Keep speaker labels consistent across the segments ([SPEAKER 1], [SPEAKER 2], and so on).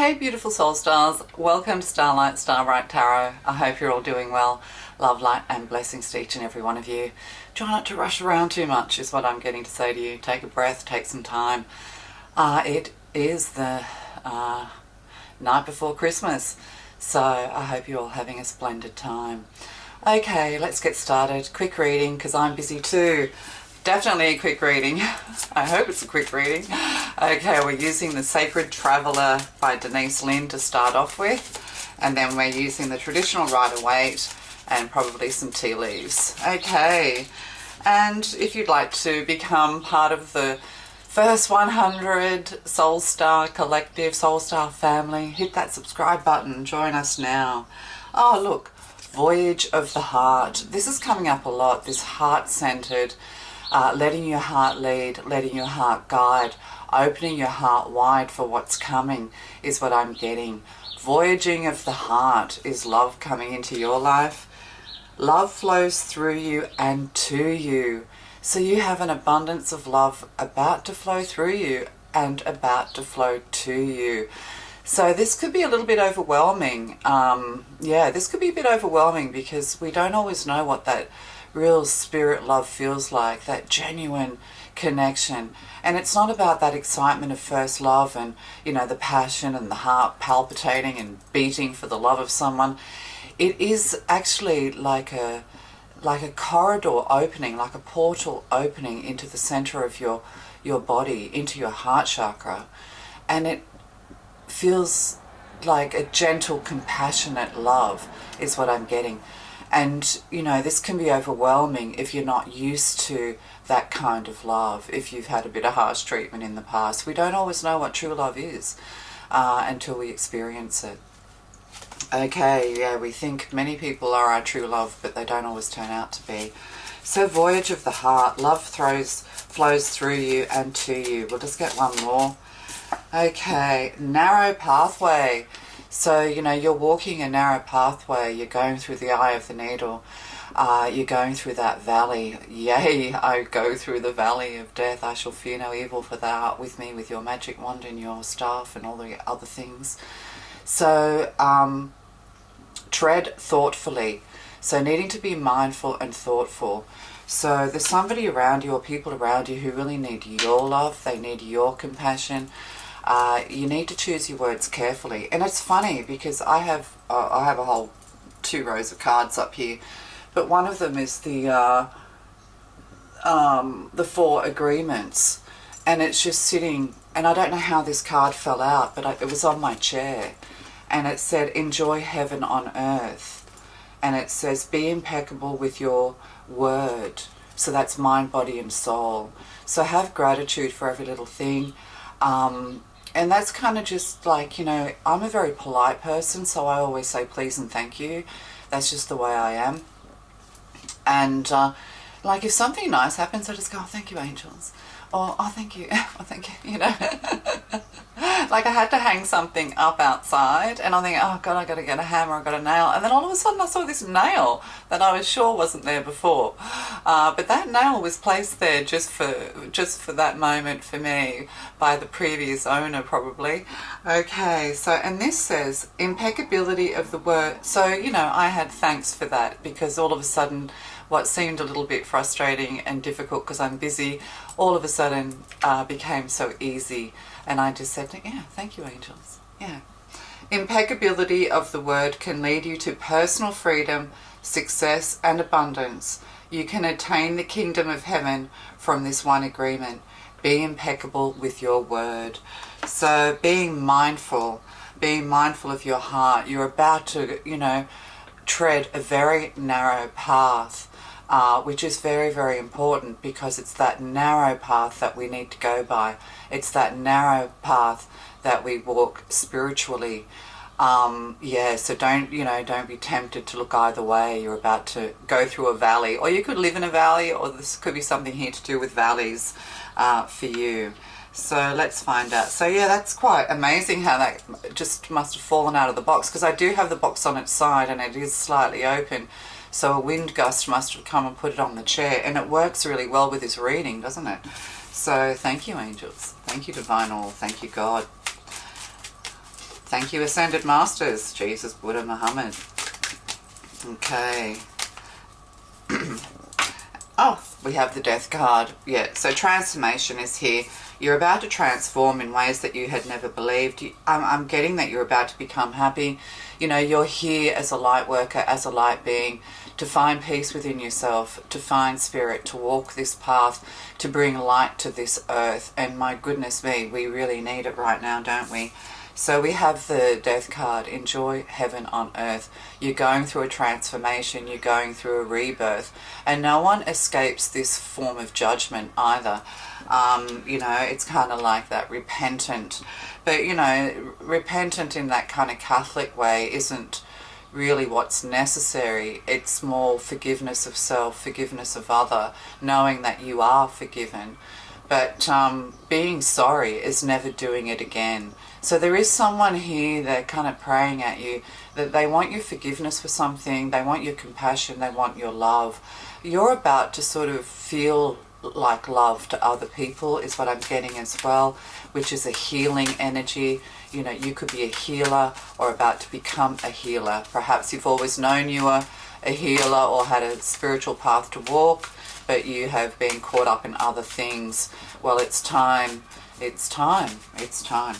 [SPEAKER 1] Hey beautiful soul stars, welcome to Starlight Starbright Tarot. I hope you're all doing well. Love, light and blessings to each and every one of you. Try not to rush around too much is what I'm getting to say to you. Take a breath, take some time. It is the night before Christmas, so I hope you're all having a splendid time. Okay, let's get started. Quick reading because I'm busy too. Definitely a quick reading. I hope it's a quick reading. Okay, we're using the Sacred Traveller by Denise Lynn to start off with. And then we're using the traditional Rider-Waite and probably some tea leaves. Okay, and if you'd like to become part of the first 100 Soul Star Collective, Soul Star family, hit that subscribe button. Join us now. Oh, look, Voyage of the Heart. This is coming up a lot, this heart-centered, letting your heart lead, letting your heart guide, opening your heart wide for what's coming is what I'm getting. Voyaging of the heart is love coming into your life. Love flows through you and to you. So you have an abundance of love about to flow through you and about to flow to you. So this could be a little bit overwhelming. This could be a bit overwhelming because we don't always know what that real spirit love feels like, that genuine connection. And it's not about that excitement of first love and, you know, the passion and the heart palpitating and beating for the love of someone. It is actually like a corridor opening, like a portal opening into the center of your body, into your heart chakra. And it feels like a gentle, compassionate love is what I'm getting. And, you know, this can be overwhelming if you're not used to that kind of love, if you've had a bit of harsh treatment in the past. We don't always know what true love is until we experience it. Okay, yeah, we think many people are our true love, but they don't always turn out to be. So Voyage of the Heart, love flows through you and to you. We'll just get one more. Okay, narrow pathway. So, you know, you're walking a narrow pathway, you're going through the eye of the needle, you're going through that valley. Yea, I go through the valley of death, I shall fear no evil, for thou art with me with your magic wand and your staff and all the other things. So, tread thoughtfully. So needing to be mindful and thoughtful. So there's somebody around you or people around you who really need your love, they need your compassion. You need to choose your words carefully. And it's funny because I have a whole 2 rows of cards up here, but one of them is the 4 agreements, and it's just sitting, and I don't know how this card fell out, but it was on my chair, and it said enjoy heaven on earth, and it says be impeccable with your word. So that's mind, body and soul. So have gratitude for every little thing. And that's kind of just like, you know, I'm a very polite person, so I always say please and thank you. That's just the way I am. And like if something nice happens, I just go, oh, thank you, angels. Or, oh, thank you. Oh, thank you, you know. Like I had to hang something up outside and I'm thinking, oh God, I got to get a hammer, I got a nail. And then all of a sudden I saw this nail that I was sure wasn't there before. But that nail was placed there just for that moment for me by the previous owner probably. Okay, so, and this says impeccability of the word. So, you know, I had thanks for that because all of a sudden what seemed a little bit frustrating and difficult because I'm busy, all of a sudden became so easy. And I just said, yeah, thank you, angels. Yeah. Impeccability of the word can lead you to personal freedom, success and abundance. You can attain the kingdom of heaven from this one agreement. Be impeccable with your word. So being mindful of your heart. You're about to, you know, tread a very narrow path. Which is very, very important because it's that narrow path that we need to go by. It's that narrow path that we walk spiritually. So don't be tempted to look either way. You're about to go through a valley, or you could live in a valley, or this could be something here to do with valleys for you. So let's find out. So yeah, that's quite amazing how that just must have fallen out of the box, because I do have the box on its side and it is slightly open. So a wind gust must have come and put it on the chair, and it works really well with this reading, doesn't it? So thank you, angels. Thank you, divine all. Thank you, God. Thank you, Ascended Masters. Jesus, Buddha, Muhammad. Okay. Oh, we have the Death card. Yeah, so transformation is here. You're about to transform in ways that you had never believed. I'm getting that you're about to become happy. You know, you're here as a light worker, as a light being, to find peace within yourself, to find spirit, to walk this path, to bring light to this earth. And my goodness me, we really need it right now, don't we? So we have the Death card. Enjoy heaven on earth. You're going through a transformation. You're going through a rebirth. And no one escapes this form of judgment either. You know, it's kind of like that repentant. But, you know, repentant in that kind of Catholic way isn't really what's necessary. It's more forgiveness of self, forgiveness of other, knowing that you are forgiven. But being sorry is never doing it again. So there is someone here, they're kind of praying at you, that they want your forgiveness for something, they want your compassion, they want your love. You're about to sort of feel like love to other people is what I'm getting as well, which is a healing energy. You know, you could be a healer or about to become a healer. Perhaps you've always known you were a healer or had a spiritual path to walk, but you have been caught up in other things. Well, it's time. It's time. It's time.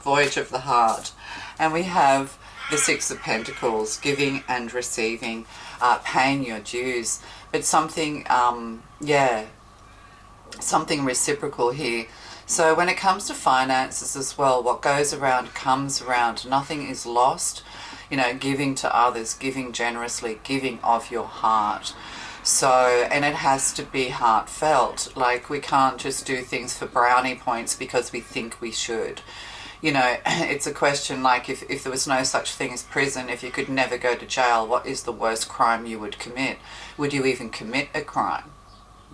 [SPEAKER 1] Voyage of the heart. And we have the Six of Pentacles, giving and receiving, paying your dues. But something, something reciprocal here. So when it comes to finances as well, what goes around comes around. Nothing is lost. You know, giving to others, giving generously, giving of your heart. So, and it has to be heartfelt. Like, we can't just do things for brownie points because we think we should. You know, it's a question like if there was no such thing as prison, if you could never go to jail, what is the worst crime you would commit? Would you even commit a crime?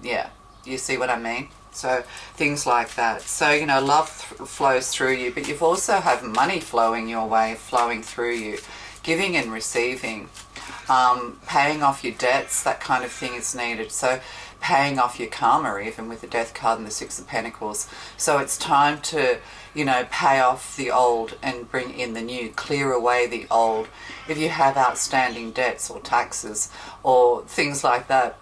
[SPEAKER 1] Yeah, you see what I mean? So things like that. So, you know, love flows through you, but you've also have money flowing your way, flowing through you, giving and receiving, paying off your debts, that kind of thing is needed. So paying off your karma, even with the Death card and the Six of Pentacles. So it's time to, you know, pay off the old and bring in the new, clear away the old. If you have outstanding debts or taxes or things like that,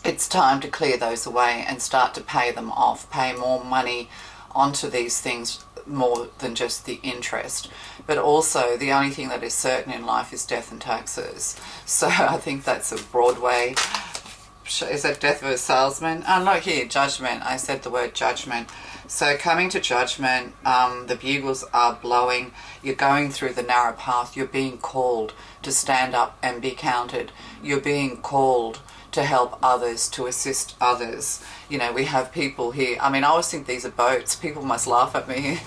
[SPEAKER 1] it's time to clear those away and start to pay them off, pay more money onto these things more than just the interest. But also, the only thing that is certain in life is death and taxes. So I think that's a broad way. Is that death of a salesman? Oh, look here, judgment. I said the word judgment. So coming to judgment, the bugles are blowing. You're going through the narrow path. You're being called to stand up and be counted. You're being called to help others, to assist others. You know, we have people here. I mean, I always think these are boats. People must laugh at me.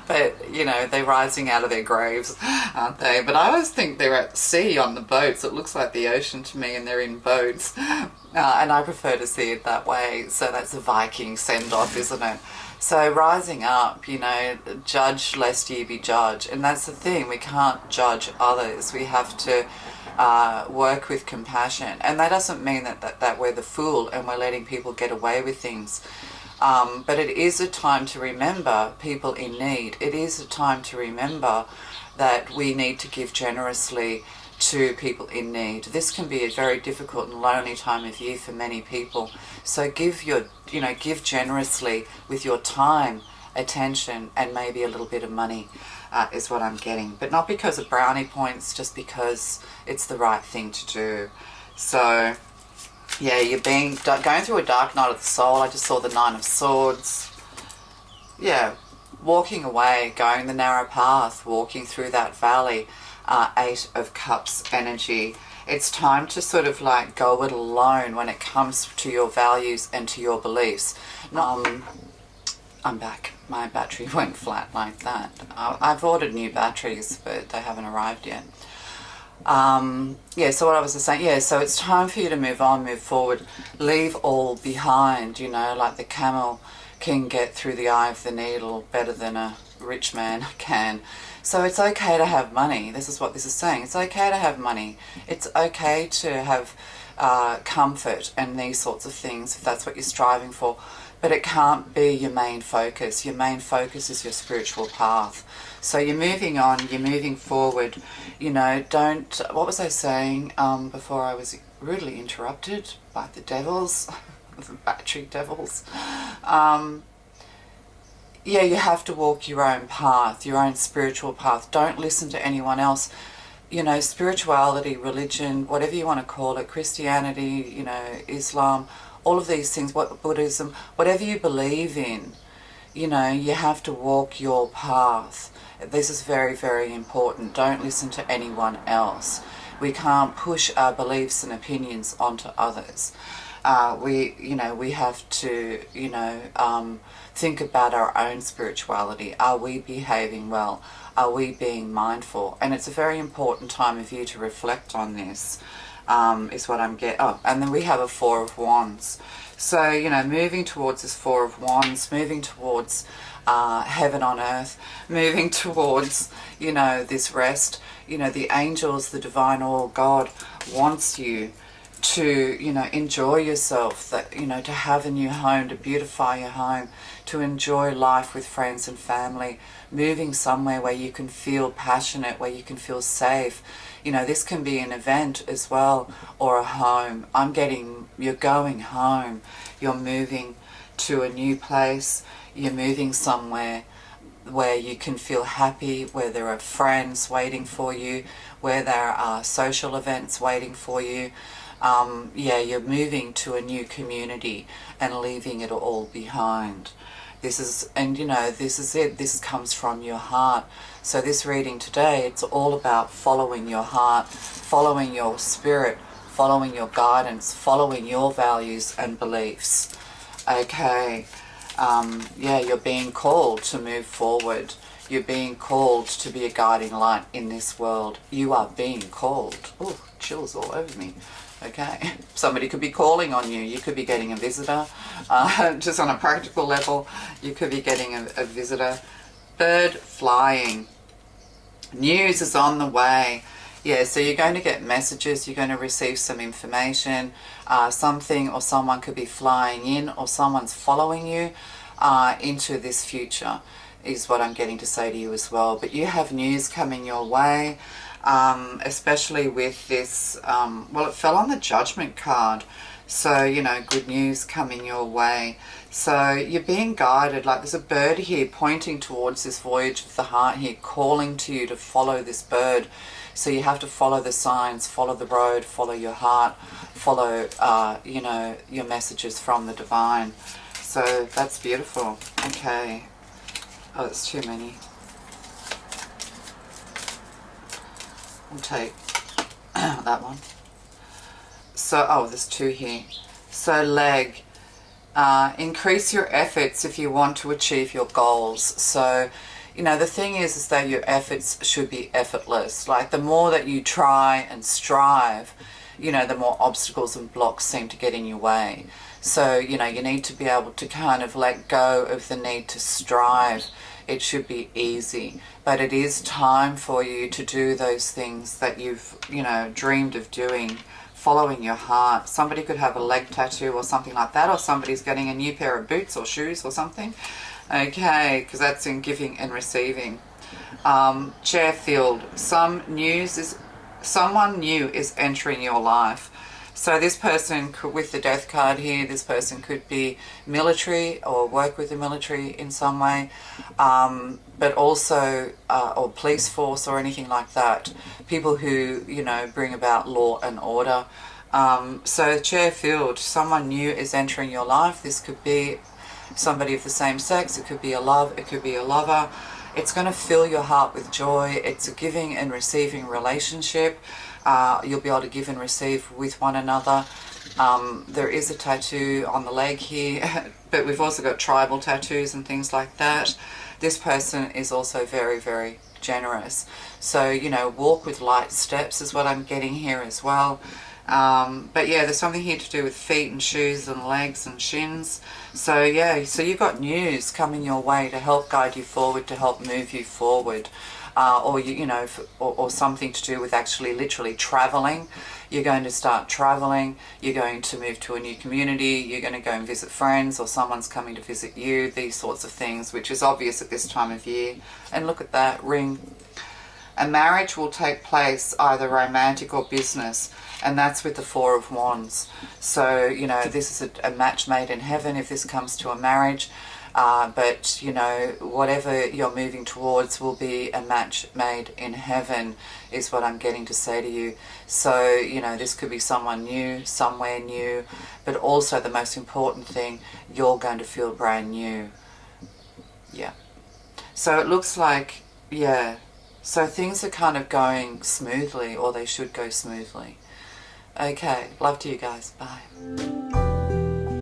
[SPEAKER 1] But, you know, they're rising out of their graves, aren't they? But I always think they're at sea on the boats. It looks like the ocean to me and they're in boats. And I prefer to see it that way. So that's a Viking send-off, isn't it? So rising up, you know, judge lest ye be judged. And that's the thing. We can't judge others. We have to work with compassion. And that doesn't mean that we're the fool and we're letting people get away with things. But it is a time to remember people in need. It is a time to remember that we need to give generously to people in need. This can be a very difficult and lonely time of year for many people. So give generously with your time, attention, and maybe a little bit of money is what I'm getting. But not because of brownie points, just because it's the right thing to do. So yeah, you're going through a dark night of the soul. I just saw the Nine of Swords. Yeah, walking away, going the narrow path, walking through that valley. Eight of Cups energy. It's time to sort of like go it alone when it comes to your values and to your beliefs. I'm back. My battery went flat like that. I've ordered new batteries, but they haven't arrived yet. So what I was saying, so it's time for you to move on, move forward, leave all behind, you know, like the camel can get through the eye of the needle better than a rich man can. So it's okay to have money. This is what this is saying. It's okay to have money. It's okay to have comfort and these sorts of things if that's what you're striving for. but it can't be your main focus. Your main focus is your spiritual path. So you're moving on, you're moving forward. You know, don't, what was I saying before I was rudely interrupted by the devils, the battery devils? Yeah, you have to walk your own path, your own spiritual path. Don't listen to anyone else. You know, spirituality, religion, whatever you want to call it, Christianity, you know, Islam, all of these things, Buddhism, whatever you believe in, you know, you have to walk your path. This is very, very important. Don't listen to anyone else. We can't push our beliefs and opinions onto others. We have to, think about our own spirituality. Are we behaving well? Are we being mindful? And it's a very important time of year to reflect on this, is what I'm getting. Oh, and then we have a Four of Wands. So, you know, moving towards this Four of Wands, moving towards heaven on earth, moving towards, you know, this rest. You know, the angels, the divine all, God wants you to, you know, enjoy yourself, that, you know, to have a new home, to beautify your home, to enjoy life with friends and family, moving somewhere where you can feel passionate, where you can feel safe. You know, this can be an event as well, or a home. You're going home, you're moving to a new place, you're moving somewhere where you can feel happy, where there are friends waiting for you, where there are social events waiting for you. You're moving to a new community and leaving it all behind. This is it. This comes from your heart. So this reading today, it's all about following your heart, following your spirit, following your guidance, following your values and beliefs. Okay. You're being called to move forward. You're being called to be a guiding light in this world. You are being called. Oh, chills all over me. Okay, somebody could be calling on you. You could be getting a visitor. Just on a practical level, you could be getting a visitor. Bird flying. News is on the way. Yeah, so you're going to get messages. You're going to receive some information. Something or someone could be flying in, or someone's following you into this future, is what I'm getting to say to you as well. But you have news coming your way. Especially with this, it fell on the Judgment card. So, you know, good news coming your way. So you're being guided, like there's a bird here pointing towards this voyage of the heart here, calling to you to follow this bird. So you have to follow the signs, follow the road, follow your heart, follow, your messages from the divine. So that's beautiful. Okay. Oh, it's too many. We'll take that one. So, there's two here. So, leg. Increase your efforts if you want to achieve your goals. So, you know, the thing is that your efforts should be effortless. Like, the more that you try and strive, you know, the more obstacles and blocks seem to get in your way. So, you know, you need to be able to kind of let go of the need to strive. It should be easy, but it is time for you to do those things that you've, you know, dreamed of doing, following your heart. Somebody could have a leg tattoo or something like that, or somebody's getting a new pair of boots or shoes or something. Okay, because that's in giving and receiving. Chairfield, someone new is entering your life. So this person could, with the death card here, this person could be military or work with the military in some way, but also, or police force or anything like that. People who, you know, bring about law and order. So Chairfield, someone new is entering your life. This could be somebody of the same sex. It could be a love. It could be a lover. It's going to fill your heart with joy. It's a giving and receiving relationship. You'll be able to give and receive with one another. There is a tattoo on the leg here, but we've also got tribal tattoos and things like that. This person is also very, very generous. So, you know, walk with light steps is what I'm getting here as well. But yeah, there's something here to do with feet and shoes and legs and shins. So yeah, so you've got news coming your way to help guide you forward, to help move you forward. or you know, or something to do with actually literally traveling. You're going to start traveling, you're going to move to a new community, you're going to go and visit friends, or someone's coming to visit you, these sorts of things, which is obvious at this time of year. And look at that ring. A marriage will take place, either romantic or business, and that's with the Four of Wands. So, you know, this is a match made in heaven if this comes to a marriage. But, you know, whatever you're moving towards will be a match made in heaven, is what I'm getting to say to you. So, you know, this could be someone new, somewhere new, but also the most important thing, you're going to feel brand new. Yeah. So it looks like, yeah, so things are kind of going smoothly, or they should go smoothly. Okay, love to you guys. Bye.